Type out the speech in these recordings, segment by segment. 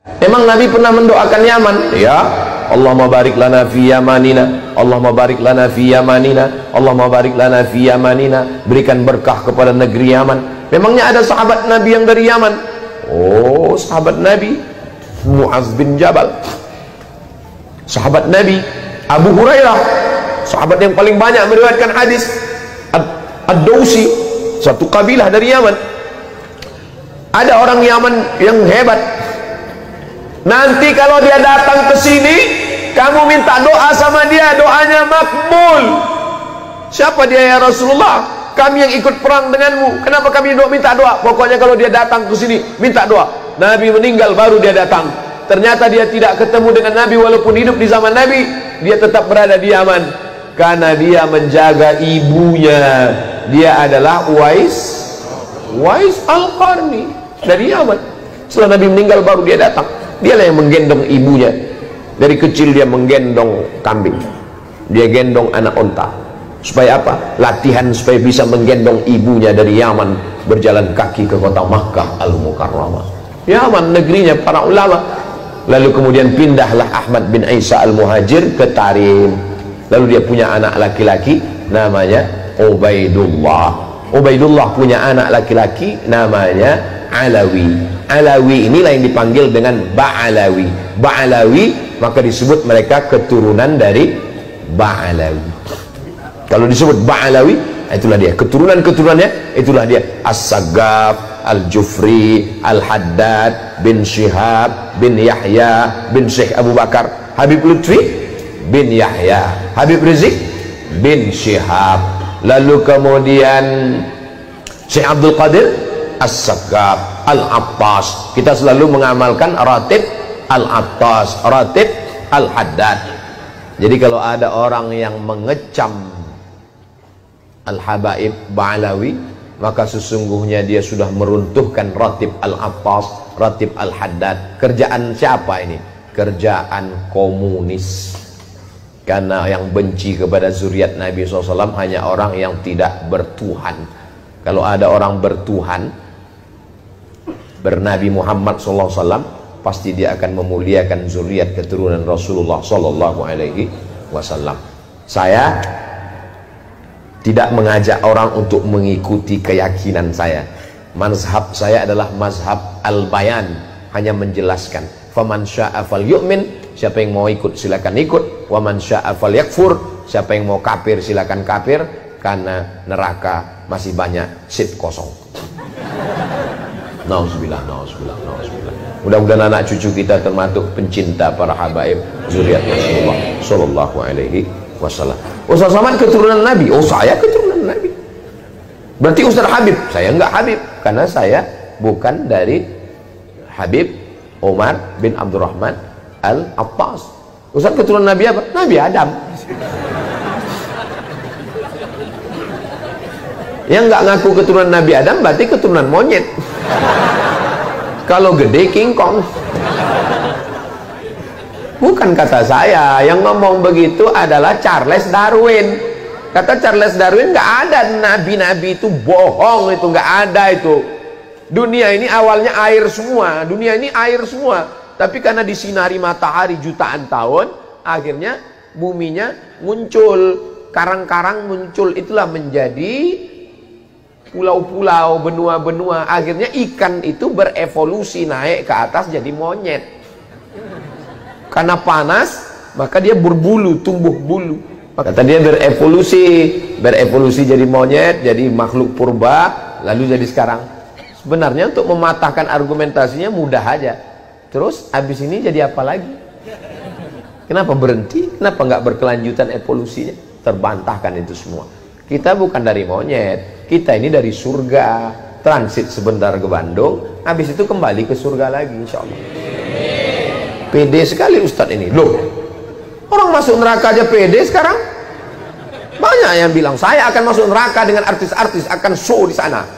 Emang Nabi pernah mendoakan Yaman? Ya. Allahumma barik lana fi yamanina, Allahumma barik lana fi yamanina, Allahumma barik lana fi yamanina. Berikan berkah kepada negeri Yaman. Memangnya ada sahabat Nabi yang dari Yaman? Oh, sahabat Nabi Muaz bin Jabal, sahabat Nabi Abu Hurairah, sahabat yang paling banyak meriwayatkan hadis, Ad-Dausi, satu kabilah dari Yaman. Ada orang Yaman yang hebat. Nanti kalau dia datang ke sini, kamu minta doa sama dia, doanya makbul. Siapa dia ya Rasulullah? Kami yang ikut perang denganmu. Kenapa kami minta doa? Pokoknya kalau dia datang ke sini, minta doa. Nabi meninggal baru dia datang. Ternyata dia tidak ketemu dengan Nabi walaupun hidup di zaman Nabi. Dia tetap berada di Yaman karena dia menjaga ibunya. Dia adalah Uwais Al-Qarni dari Yaman. Setelah Nabi meninggal baru dia datang. Dialah yang menggendong ibunya. Dari kecil dia menggendong kambing, dia gendong anak onta. Supaya apa? Latihan supaya bisa menggendong ibunya dari Yaman, berjalan kaki ke kota Makkah Al-Mukarramah. Yaman negerinya para ulama. Lalu kemudian pindahlah Ahmad bin Isa Al-Muhajir ke Tarim. Lalu dia punya anak laki-laki namanya Ubaidullah. Ubaidullah punya anak laki-laki namanya Alawi. Alawi inilah yang dipanggil dengan Ba'alawi. Ba'alawi maka disebut mereka keturunan dari Ba'alawi. Kalau disebut Ba'alawi, itulah dia keturunan-keturunannya, itulah dia As-Saggaf, Al-Jufri, Al-Haddad bin Syihab bin Yahya bin Syekh Abu Bakar, Habib Lutfi bin Yahya, Habib Rizik bin Syihab. Lalu kemudian Syekh Abdul Qadir As-Saggaf, Al-Attas. Kita selalu mengamalkan ratib Al-Attas, ratib Al-Haddad. Jadi kalau ada orang yang mengecam Al-Habaib Ba'alawi, maka sesungguhnya dia sudah meruntuhkan ratib Al-Attas, ratib Al-Haddad. Kerjaan siapa ini? Kerjaan komunis. Karena yang benci kepada zuriat Nabi SAW hanya orang yang tidak bertuhan. Kalau ada orang bertuhan, bernabi Muhammad SAW, pasti dia akan memuliakan zuriat keturunan Rasulullah SAW. Saya tidak mengajak orang untuk mengikuti keyakinan saya. Mazhab saya adalah mazhab al-bayan, hanya menjelaskan. Faman syaa falyu'min, siapa yang mau ikut silakan ikut. Wa man syaa falyakfur, siapa yang mau kafir silakan kafir, karena neraka masih banyak seat kosong. Nauzubillah, nauzubillah, nauzubillah. Mudah-mudahan anak cucu kita termasuk pencinta para habaib zuriat Rasulullah sallallahu alaihi wasallam. Ustaz Somad keturunan Nabi. Oh, saya keturunan Nabi. Berarti Ustaz Habib. Saya enggak Habib karena saya bukan dari Habib Umar bin Abdurrahman Al-Attas. Ustaz keturunan Nabi apa? Nabi Adam. Yang enggak ngaku keturunan Nabi Adam berarti keturunan monyet. Kalau gede King Kong. Bukan kata saya, yang ngomong begitu adalah Charles Darwin. Kata Charles Darwin, nggak ada nabi-nabi, itu bohong, itu nggak ada itu. Dunia ini awalnya air semua, dunia ini air semua. Tapi karena disinari matahari jutaan tahun, akhirnya buminya muncul, karang-karang muncul, itulah menjadi pulau-pulau, benua-benua. Akhirnya ikan itu berevolusi naik ke atas jadi monyet. Karena panas, maka dia berbulu, tumbuh bulu. Kata dia berevolusi jadi monyet, jadi makhluk purba, lalu jadi sekarang. Sebenarnya untuk mematahkan argumentasinya mudah aja. Terus habis ini jadi apa lagi? Kenapa berhenti? Kenapa nggak berkelanjutan evolusinya? Terbantahkan itu semua. Kita bukan dari monyet, kita ini dari surga. Transit sebentar ke Bandung, habis itu kembali ke surga lagi, insya Allah. Pede sekali Ustadz ini. Loh, orang masuk neraka aja pede sekarang. Banyak yang bilang saya akan masuk neraka dengan artis-artis, akan show di sana.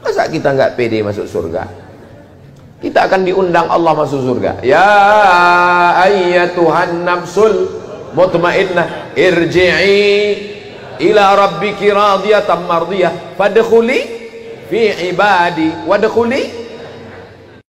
Masa kita nggak pede masuk surga? Kita akan diundang Allah masuk surga. Ya ayyatuhan nafsul mutmainnah irji'i ila rabbiki radiyatan mardiyah fadkhuli fi ibadi wadkhuli